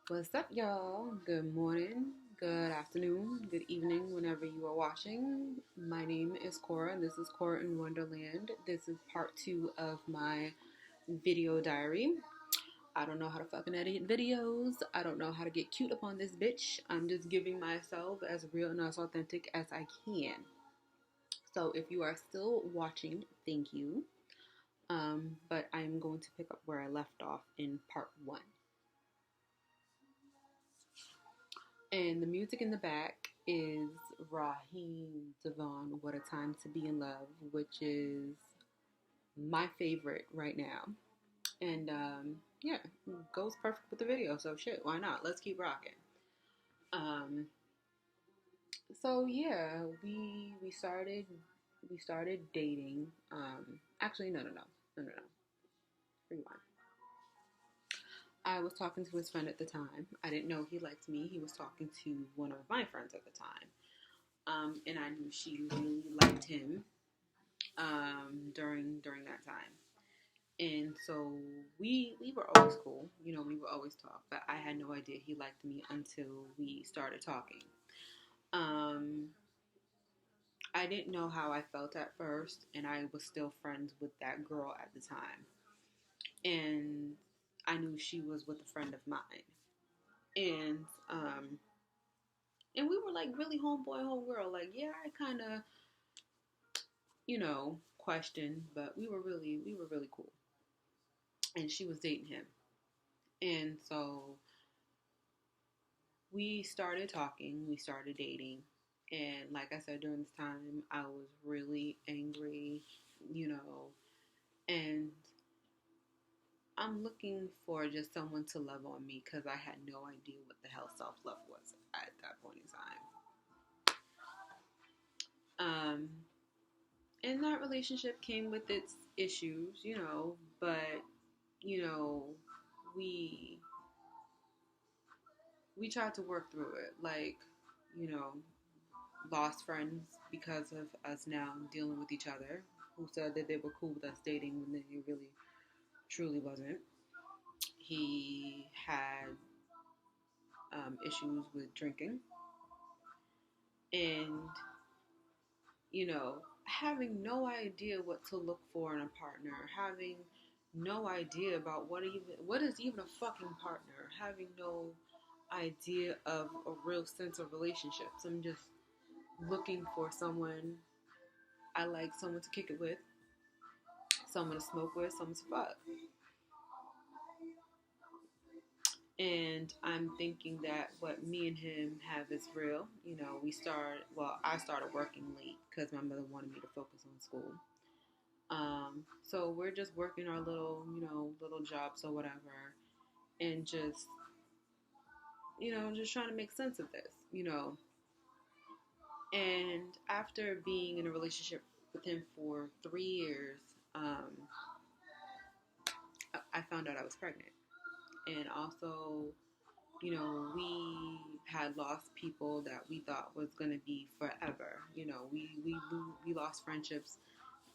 What's up, y'all? Good morning, good afternoon, good evening, whenever you are watching. My name is Cora, and this is Cora in Wonderland. This is part two of my video diary. I don't know how to fucking edit videos. I don't know how to get cute up on this bitch. I'm just giving myself as real and as authentic as I can. So if you are still watching, thank you. But I'm going to pick up where I left off in part one. And the music in the back is Raheem Devon, What a Time to Be in Love, which is my favorite right now. And yeah, goes perfect with the video. So shit, why not? Let's keep rocking. Um, so yeah, we started dating. Actually, no. Rewind. I was talking to his friend at the time. I didn't know he liked me. He was talking to one of my friends at the time. And I knew she really liked him during that time. And so we were always cool, we would always talk, but I had no idea he liked me until we started talking. Um, I didn't know how I felt at first, and I was still friends with that girl at the time. And I knew she was with a friend of mine. And and we were like really homeboy, homegirl. Like, yeah, I kind of, questioned, but we were really cool. And she was dating him. And so we started talking, we started dating. And like I said, during this time, I was really angry, you know, and I'm looking for just someone to love on me because I had no idea what the hell self love was at that point in time. And that relationship came with its issues, but, you know, we we tried to work through it. Like, you know, lost friends because of us now dealing with each other, who said that they were cool with us dating when they really truly wasn't. He had issues with drinking, and having no idea what to look for in a partner, having no idea about what is even a fucking partner, having no idea of a real sense of relationships. I'm just looking for someone. I like someone to kick it with, someone to smoke with, someone to fuck. And I'm thinking that what me and him have is real. I started working late because my mother wanted me to focus on school. So we're just working our little jobs or whatever, and just trying to make sense of this. And after being in a relationship with him for 3 years, I found out I was pregnant. And also, we had lost people that we thought was going to be forever. We lost friendships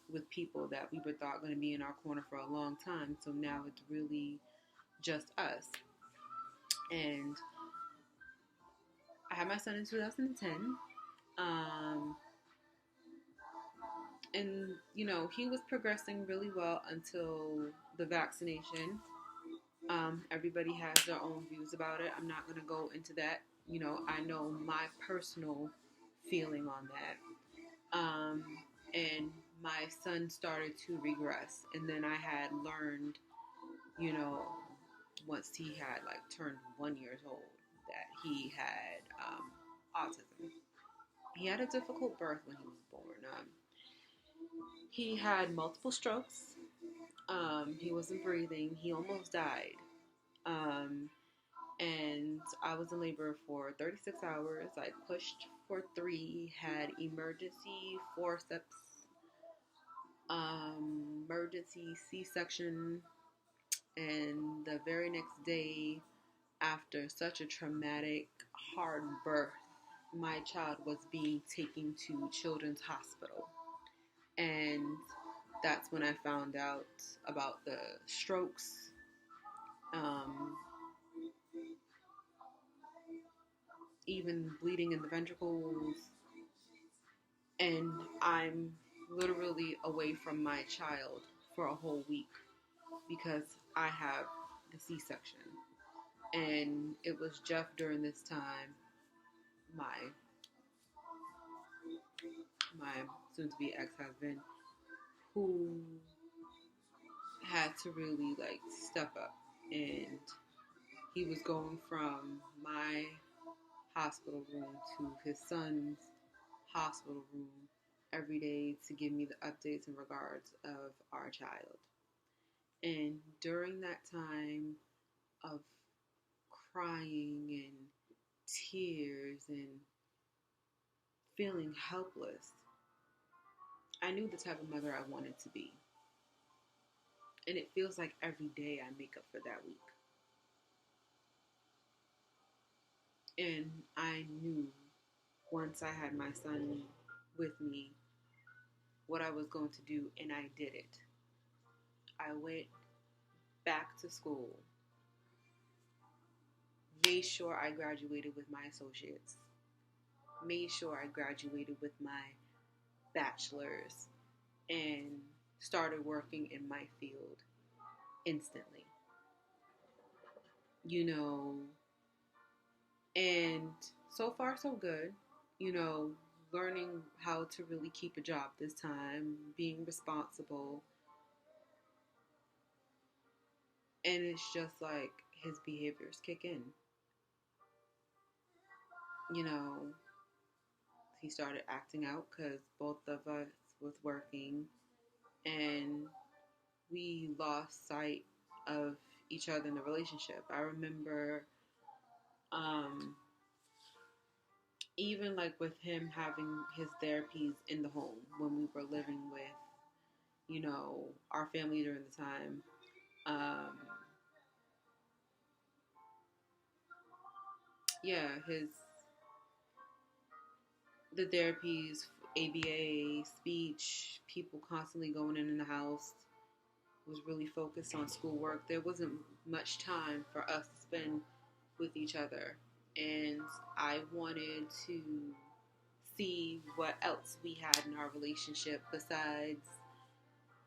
with people that we were thought going to be in our corner for a long time. So now it's really just us. And I had my son in 2010. Um, and, he was progressing really well until the vaccination. Everybody has their own views about it. I'm not going to go into that. I know my personal feeling on that. And my son started to regress. And then I had learned, you know, once he had like turned 1 year old, that he had autism. He had a difficult birth when he was born. He had multiple strokes. He wasn't breathing. He almost died. Um, and I was in labor for 36 hours. I pushed for 3, had emergency forceps, emergency C-section, and the very next day, after such a traumatic, hard birth, my child was being taken to Children's Hospital. And that's when I found out about the strokes. Um, even bleeding in the ventricles, and I'm literally away from my child for a whole week because I have the C-section. And it was Jeff during this time, my soon-to-be ex-husband, who had to really like step up, and he was going from my hospital room to his son's hospital room every day to give me the updates in regards of our child. And during that time of crying and tears and feeling helpless, I knew the type of mother I wanted to be. And it feels like every day I make up for that week. And I knew once I had my son with me what I was going to do, and I did it. I went back to school, made sure I graduated with my associates, made sure I graduated with my bachelor's, and started working in my field instantly. You know, and so far so good. You know, learning how to really keep a job this time, being responsible. And it's just like his behaviors kick in. You know, he started acting out because both of us was working, and we lost sight of each other in the relationship. I remember even like with him having his therapies in the home when we were living with, you know, our family during the time. Yeah, the therapies, ABA, speech, people constantly going in the house, was really focused on schoolwork. There wasn't much time for us to spend with each other. And I wanted to see what else we had in our relationship besides,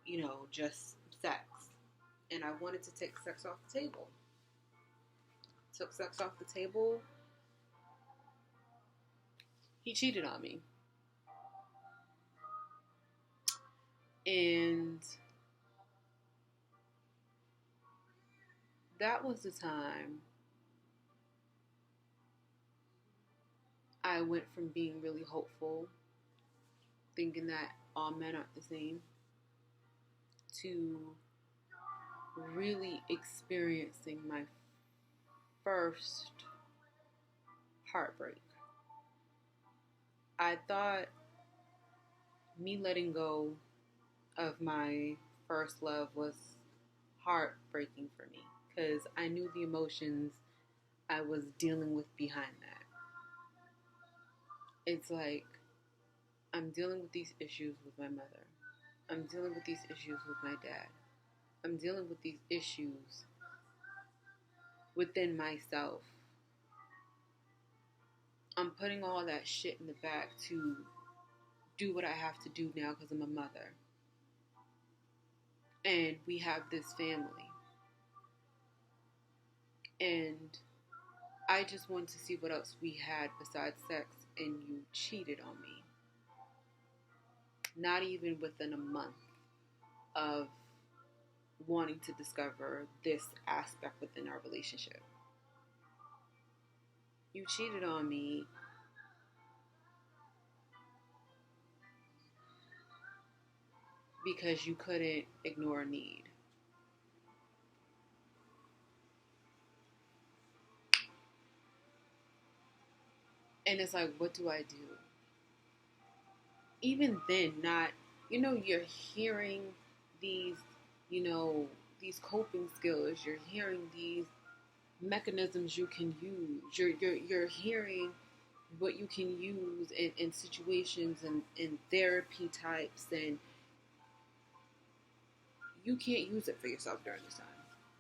you know, just sex. And I wanted to take sex off the table. Took sex off the table. He cheated on me. And that was the time I went from being really hopeful, thinking that all men aren't the same, to really experiencing my first heartbreak. I thought me letting go of my first love was heartbreaking for me because I knew the emotions I was dealing with behind that. It's like I'm dealing with these issues with my mother. I'm dealing with these issues with my dad. I'm dealing with these issues within myself. I'm putting all that shit in the back to do what I have to do now because I'm a mother. And we have this family. And I just wanted to see what else we had besides sex, and you cheated on me. Not even within a month of wanting to discover this aspect within our relationship. You cheated on me because you couldn't ignore a need. And it's like, what do I do? Even then, not, you know, you're hearing these, you know, these coping skills. You're hearing these mechanisms you can use. You're hearing what you can use in situations and in therapy types, and you can't use it for yourself during this time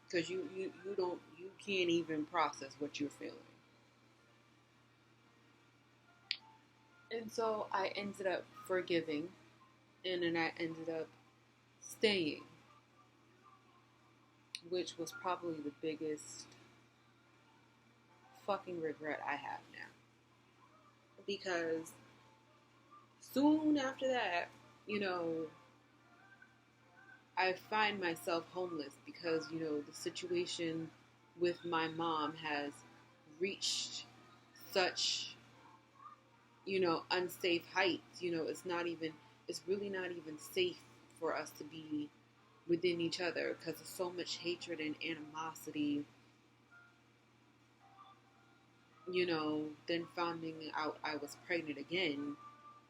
because you can't even process what you're feeling. And so I ended up forgiving, and then I ended up staying, which was probably the biggest fucking regret I have now. Because soon after that, you know, I find myself homeless because, you know, the situation with my mom has reached such, you know, unsafe heights. You know, it's really not even safe for us to be within each other because of so much hatred and animosity. You know, then finding out I was pregnant again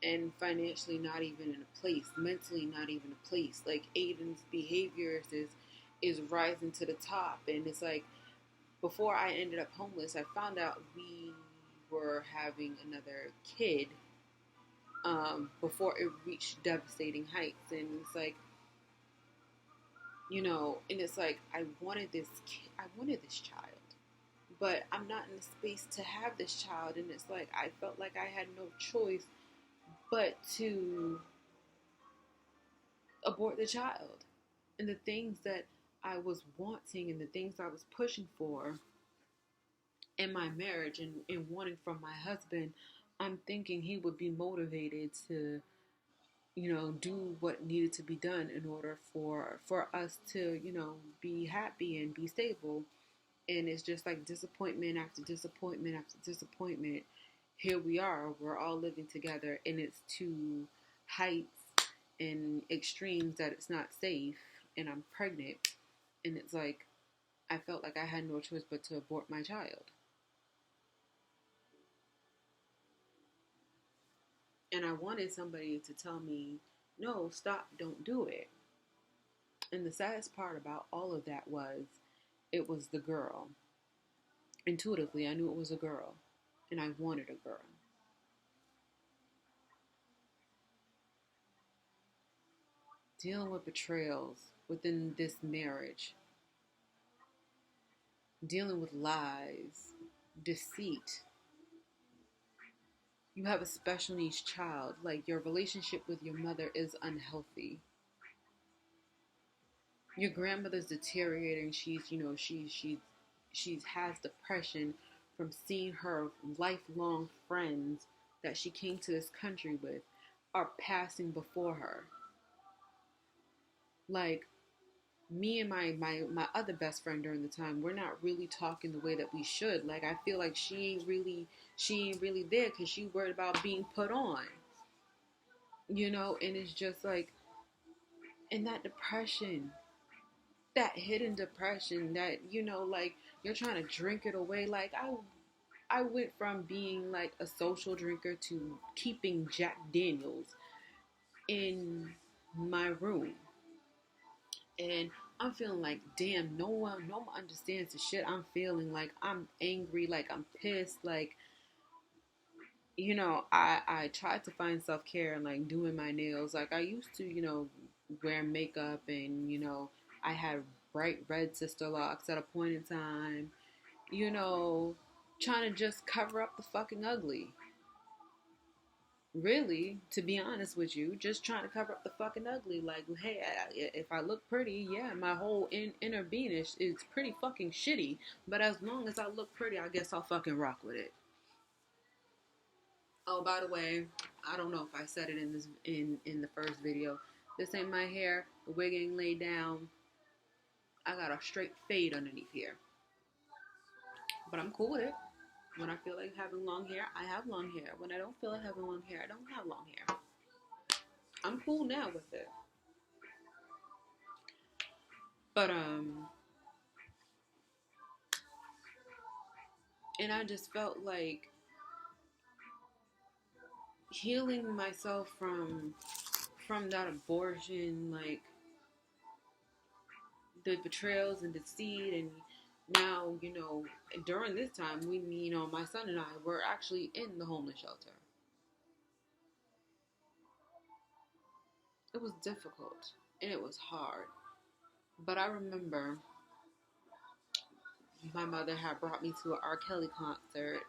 and financially not even in a place, mentally not even a place. Like Aiden's behaviors is rising to the top, and it's like before I ended up homeless, I found out we were having another kid before it reached devastating heights, and it's like, you know, and it's like I wanted this child, but I'm not in the space to have this child, and it's like I felt like I had no choice but to abort the child. And the things that I was wanting and the things I was pushing for in my marriage and wanting from my husband, I'm thinking he would be motivated to, you know, do what needed to be done in order for us to, you know, be happy and be stable. And it's just like disappointment after disappointment after disappointment. Here we are, we're all living together, and it's to heights and extremes that it's not safe, and I'm pregnant, and it's like I felt like I had no choice but to abort my child. And I wanted somebody to tell me, no, stop, don't do it. And the saddest part about all of that was it was the girl. Intuitively, I knew it was a girl, and I wanted a girl. Dealing with betrayals within this marriage, dealing with lies, deceit. You have a special needs child. Like your relationship with your mother is unhealthy. Your grandmother's deteriorating. She's, you know, she's has depression from seeing her lifelong friends that she came to this country with are passing before her. Like me and my other best friend during the time, we're not really talking the way that we should. Like I feel like she ain't really there because she worried about being put on, you know. And it's just like, and that depression, that hidden depression, that, you know, like you're trying to drink it away. Like I went from being like a social drinker to keeping Jack Daniels in my room. And I'm feeling like, damn, no one understands the shit I'm feeling. Like I'm angry, like I'm pissed, like, you know, I tried to find self care and like doing my nails. Like I used to, you know, wear makeup, and, you know, I had bright red sister locks at a point in time, you know, trying to just cover up the fucking ugly. Really, to be honest with you, just trying to cover up the fucking ugly. Like, hey, if I look pretty, yeah, my whole inner being is pretty fucking shitty. But as long as I look pretty, I guess I'll fucking rock with it. Oh, by the way, I don't know if I said it in this in the first video. This ain't my hair. The wig ain't laid down. I got a straight fade underneath here, but I'm cool with it. When I feel like having long hair, I have long hair. When I don't feel like having long hair, I don't have long hair. I'm cool now with it. But and I just felt like healing myself from that abortion, like the betrayals and deceit. And now, you know, during this time, we, you know, my son and I were actually in the homeless shelter. It was difficult and it was hard, but I remember my mother had brought me to an R. Kelly concert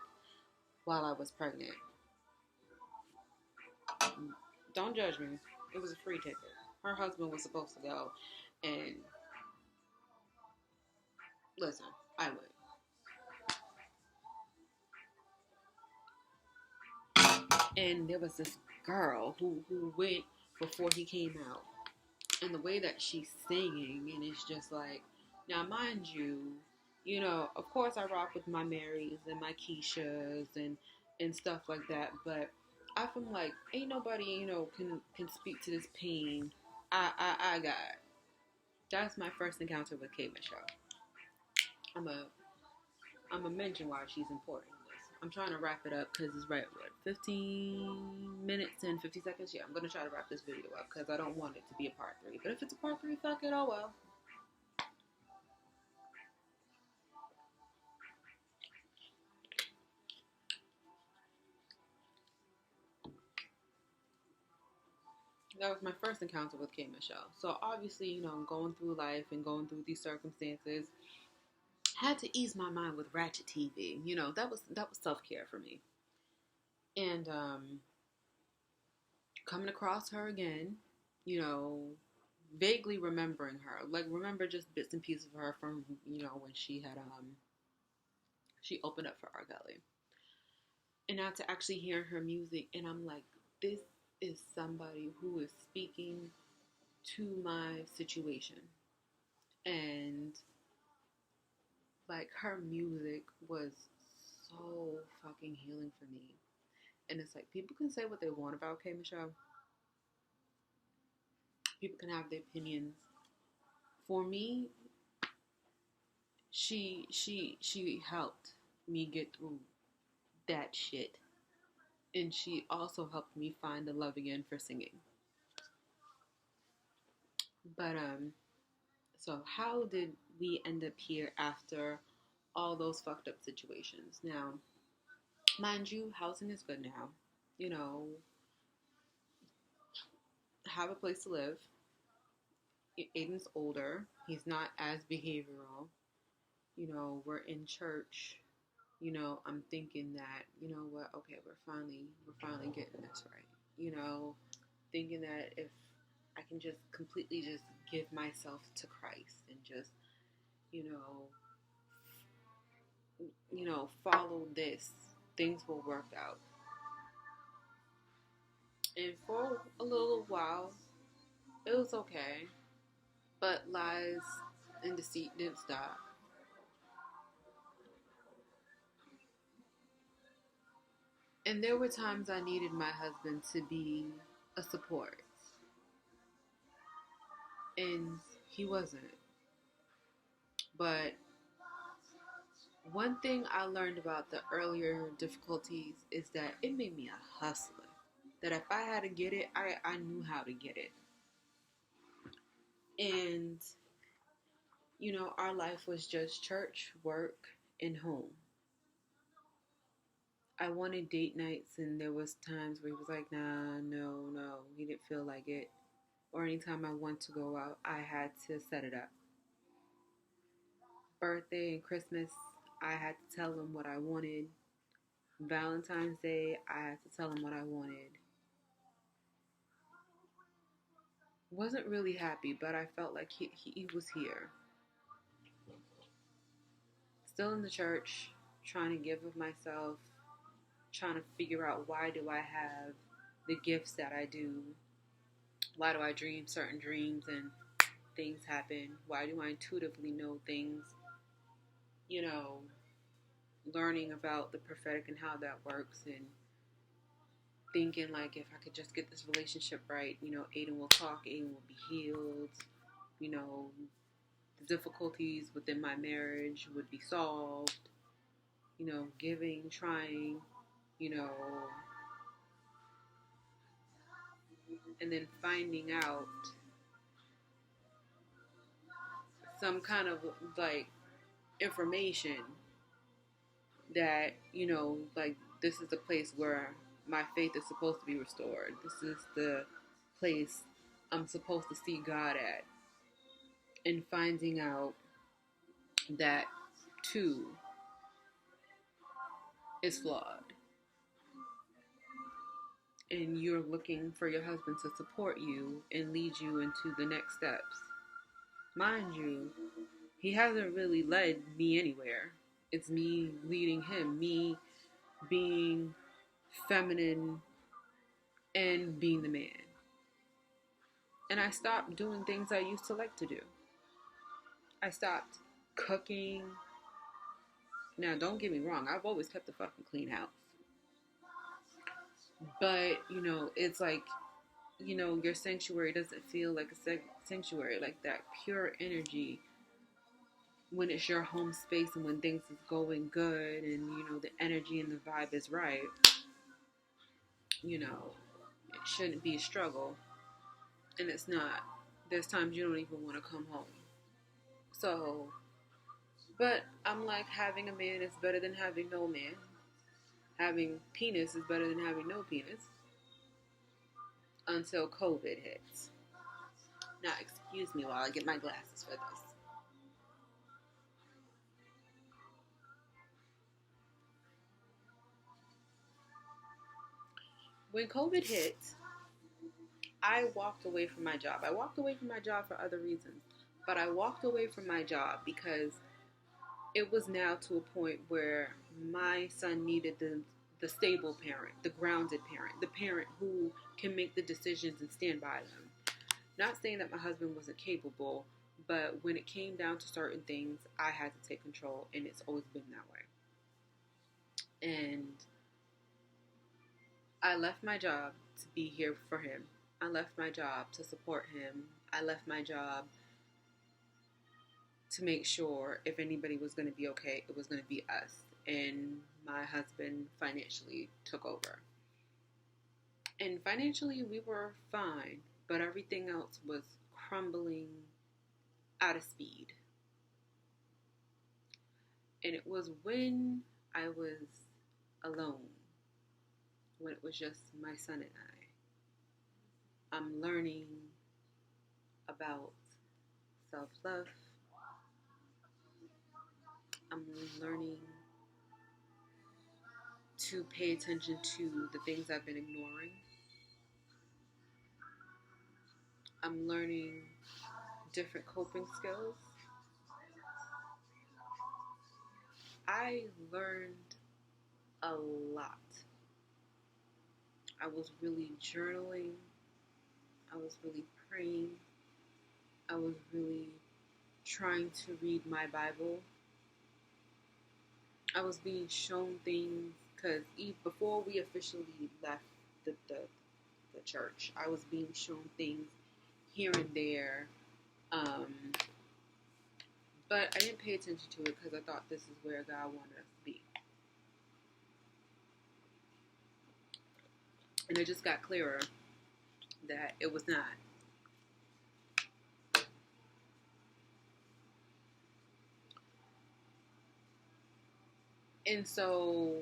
while I was pregnant. Don't judge me. It was a free ticket. Her husband was supposed to go, and listen, I went. And there was this girl who went before he came out, and the way that she's singing, and it's just like, now mind you, of course I rock with my Marys and my Keishas and stuff like that, but I feel like ain't nobody can speak to this pain I got. That's my first encounter with K Michelle. I'm a I'm gonna mention why she's important in this. I'm trying to wrap it up because it's right, what, 15 minutes and 50 seconds? Yeah, I'm gonna try to wrap this video up because I don't want it to be a part 3. But if it's a part 3, fuck it, oh well. That was my first encounter with K Michelle. So obviously, going through life and going through these circumstances, had to ease my mind with ratchet TV. That was self care for me. And coming across her again, you know, vaguely remembering her, like remember just bits and pieces of her from when she opened up for R. Kelly, and now to actually hear her music, and I'm like, this is somebody who is speaking to my situation, and like her music was so fucking healing for me. And it's like people can say what they want about K Michelle. People can have their opinions. For me, she helped me get through that shit. And she also helped me find the love again for singing. But so how did we end up here after all those fucked up situations? Now, mind you, housing is good now. You know, have a place to live. Aiden's older. He's not as behavioral. We're in church. I'm thinking that, what, okay, we're finally getting this right. Thinking that if I can just completely just give myself to Christ and just, you know, follow this, things will work out. And for a little while, it was okay. But lies and deceit didn't stop. And there were times I needed my husband to be a support. And he wasn't. But one thing I learned about the earlier difficulties is that it made me a hustler. That if I had to get it, I knew how to get it. And, our life was just church, work, and home. I wanted date nights, and there was times where he was like, nah, no, he didn't feel like it. Or anytime I wanted to go out, I had to set it up. Birthday and Christmas, I had to tell him what I wanted. Valentine's Day, I had to tell him what I wanted. Wasn't really happy, but I felt like he was here. Still in the church, trying to give of myself, trying to figure out why do I have the gifts that I do. Why do I dream certain dreams and things happen? Why do I intuitively know things? Learning about the prophetic and how that works, and thinking like if I could just get this relationship right, Aiden will talk, Aiden will be healed, the difficulties within my marriage would be solved, giving, trying, and then finding out some kind of like information that, like this is the place where my faith is supposed to be restored. This is the place I'm supposed to see God at. And finding out that too is flawed. and you're looking for your husband to support you and lead you into the next steps. Mind you, he hasn't really led me anywhere. It's me leading him, me being feminine and being the man. And I stopped doing things I used to like to do. I stopped cooking. Now, don't get me wrong, I've always kept a fucking clean house. But, it's like, your sanctuary doesn't feel like a sanctuary, like that pure energy when it's your home space and when things is going good and, the energy and the vibe is right. It shouldn't be a struggle. And it's not. There's times you don't even want to come home. So, but I'm like, having a man is better than having no man. Having penis is better than having no penis. Until COVID hits. Now, excuse me while I get my glasses for this. When COVID hit, I walked away from my job. I walked away from my job for other reasons. But I walked away from my job because it was now to a point where my son needed the stable parent, the grounded parent, the parent who can make the decisions and stand by them. Not saying that my husband wasn't capable, but when it came down to certain things, I had to take control, and it's always been that way. And I left my job to be here for him. I left my job to support him. I left my job to make sure if anybody was going to be okay, it was going to be us. And my husband financially took over. And financially, we were fine, but everything else was crumbling out of speed. And it was when I was alone, when it was just my son and I'm learning about self-love. I'm learning to pay attention to the things I've been ignoring. I'm learning different coping skills. I learned a lot. I was really journaling. I was really praying. I was really trying to read my Bible. I was being shown things because before we officially left the church, I was being shown things here and there. But I didn't pay attention to it because I thought this is where God wanted us to be. And it just got clearer that it was not. And so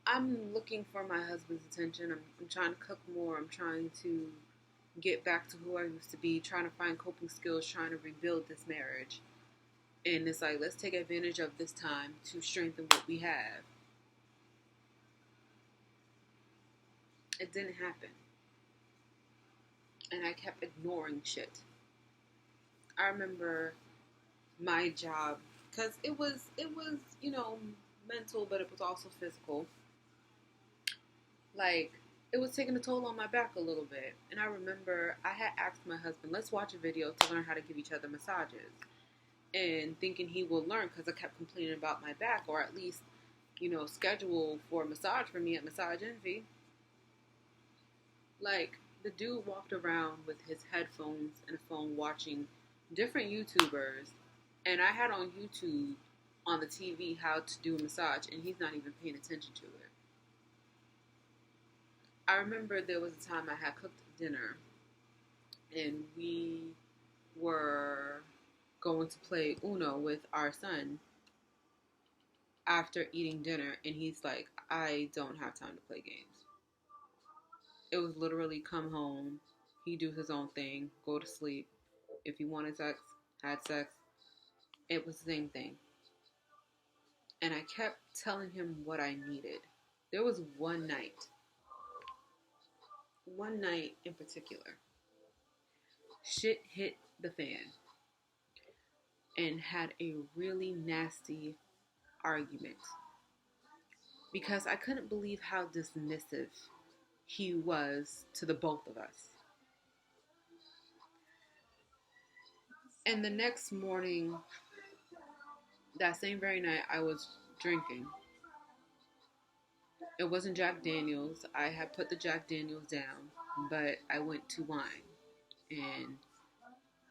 I'm looking for my husband's attention. I'm trying to cook more. I'm trying to get back to who I used to be, trying to find coping skills, trying to rebuild this marriage. And it's like, let's take advantage of this time to strengthen what we have. It didn't happen. And I kept ignoring shit. I remember my job, because it was, mental, but it was also physical. Like, it was taking a toll on my back a little bit. And I remember I had asked my husband, let's watch a video to learn how to give each other massages. And thinking he will learn because I kept complaining about my back, or at least, schedule for a massage for me at Massage Envy. Like, the dude walked around with his headphones and a phone watching different YouTubers. And I had on YouTube on the TV how to do a massage, and he's not even paying attention to it. I remember there was a time I had cooked dinner, and we were going to play Uno with our son after eating dinner, and he's like, I don't have time to play games. It was literally come home, he do his own thing, go to sleep. If he wanted sex, had sex. It was the same thing. And I kept telling him what I needed. There was one night in particular, shit hit the fan and had a really nasty argument because I couldn't believe how dismissive he was to the both of us. And the next morning, that same very night, I was drinking. It wasn't Jack Daniels. I had put the Jack Daniels down, but I went to wine. And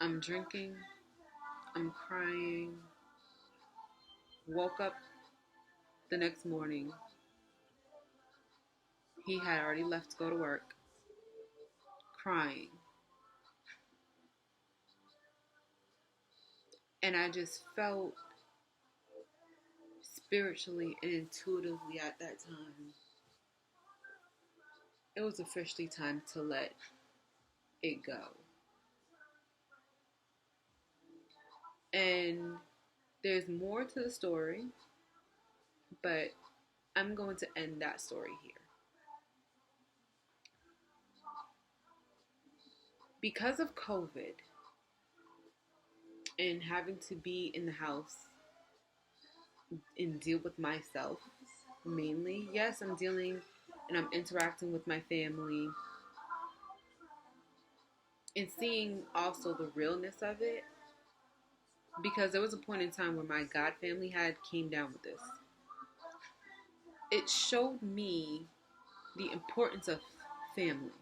I'm drinking, I'm crying. Woke up the next morning. He had already left to go to work, crying. And I just felt spiritually and intuitively at that time, it was officially time to let it go. And there's more to the story, but I'm going to end that story here. Because of COVID and having to be in the house and deal with myself mainly, yes, I'm dealing and I'm interacting with my family and seeing also the realness of it, because there was a point in time where my God family had came down with this. It showed me the importance of family.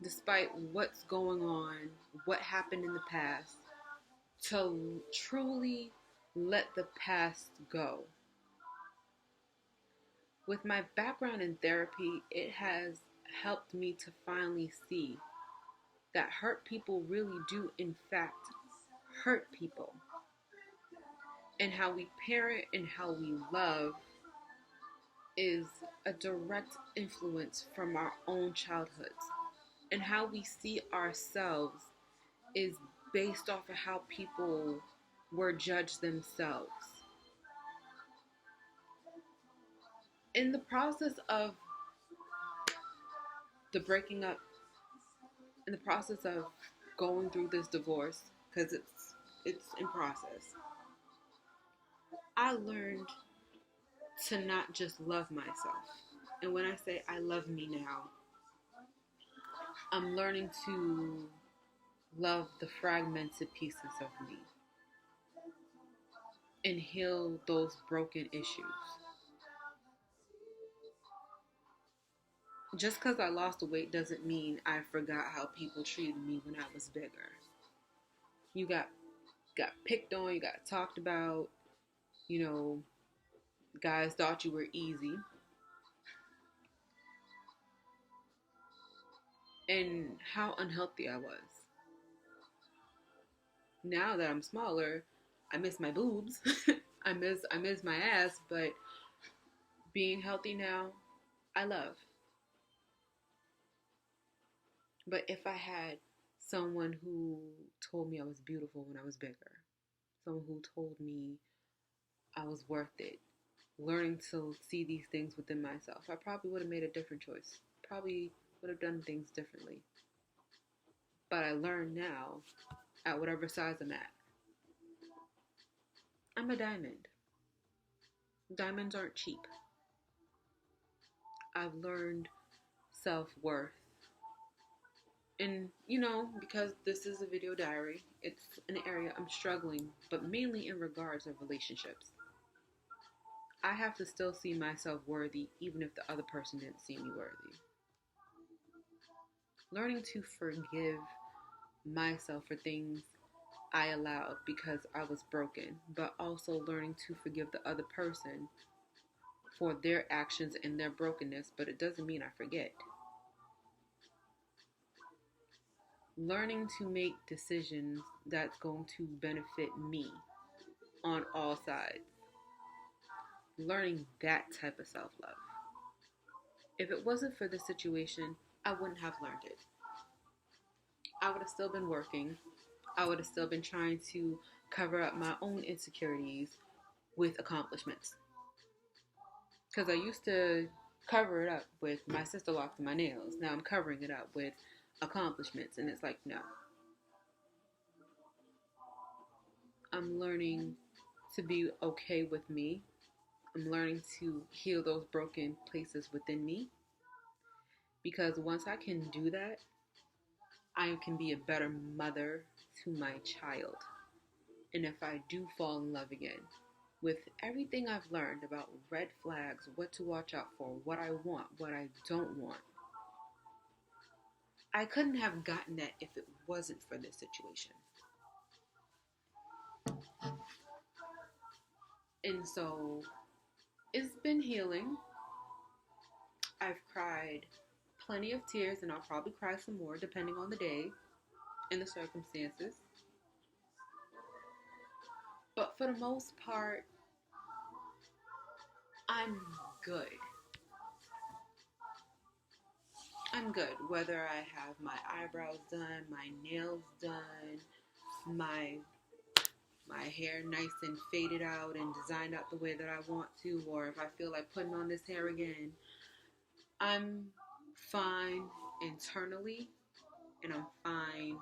Despite what's going on, what happened in the past, to truly let the past go. With my background in therapy, it has helped me to finally see that hurt people really do, in fact, hurt people. And how we parent and how we love is a direct influence from our own childhoods. And how we see ourselves is based off of how people were judged themselves. In the process of the breaking up, in the process of going through this divorce, because it's in process, I learned to not just love myself. And when I say I love me now, I'm learning to love the fragmented pieces of me and heal those broken issues. Just because I lost the weight doesn't mean I forgot how people treated me when I was bigger. You got picked on, you got talked about, guys thought you were easy. And how unhealthy I was. Now that I'm smaller, I miss my boobs. I miss my ass, but being healthy now, I love. But if I had someone who told me I was beautiful when I was bigger, someone who told me I was worth it, learning to see these things within myself, I probably would have made a different choice. Probably would have done things differently. But I learn now, at whatever size I'm at, I'm a diamond. Diamonds aren't cheap. I've learned self-worth. And, because this is a video diary, it's an area I'm struggling, but mainly in regards of relationships. I have to still see myself worthy, even if the other person didn't see me worthy. Learning to forgive myself for things I allowed because I was broken, but also learning to forgive the other person for their actions and their brokenness, but it doesn't mean I forget. Learning to make decisions that's going to benefit me on all sides. Learning that type of self-love. If it wasn't for this situation, I wouldn't have learned it. I would have still been working. I would have still been trying to cover up my own insecurities with accomplishments. Because I used to cover it up with my sister locks and my nails. Now I'm covering it up with accomplishments. And it's like, no. I'm learning to be okay with me. I'm learning to heal those broken places within me. Because once I can do that, I can be a better mother to my child. And if I do fall in love again, with everything I've learned about red flags, what to watch out for, what I want, what I don't want, I couldn't have gotten that if it wasn't for this situation. And so it's been healing. I've cried plenty of tears, and I'll probably cry some more depending on the day and the circumstances. But for the most part, I'm good. I'm good. Whether I have my eyebrows done, my nails done, my hair nice and faded out and designed out the way that I want to, or if I feel like putting on this hair again, I'm fine internally, and I'm fine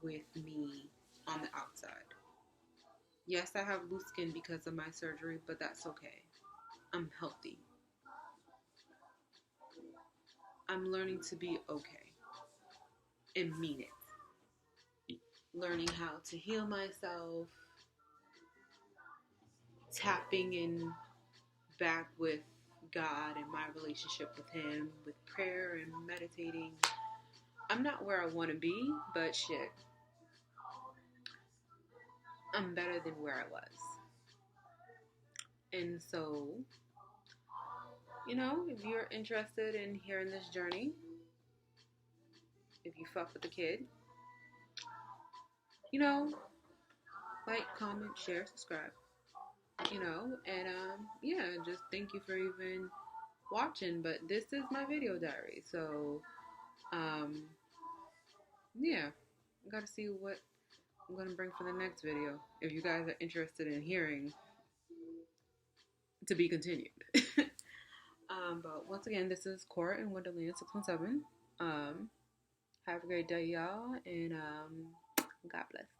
with me on the outside. Yes, I have loose skin because of my surgery, but that's okay. I'm healthy. I'm learning to be okay and mean it. Learning how to heal myself, tapping in back with God and my relationship with Him, with prayer and meditating. I'm not where I want to be, but shit, I'm better than where I was. And so, if you're interested in hearing this journey, if you fuck with the kid, like, comment, share, subscribe, and yeah, just thank you for even watching. But this is my video diary, so yeah, I gotta see what I'm gonna bring for the next video. If you guys are interested in hearing, to be continued. But once again, this is Cora in Wonderland 617. Have a great day, y'all, and God bless.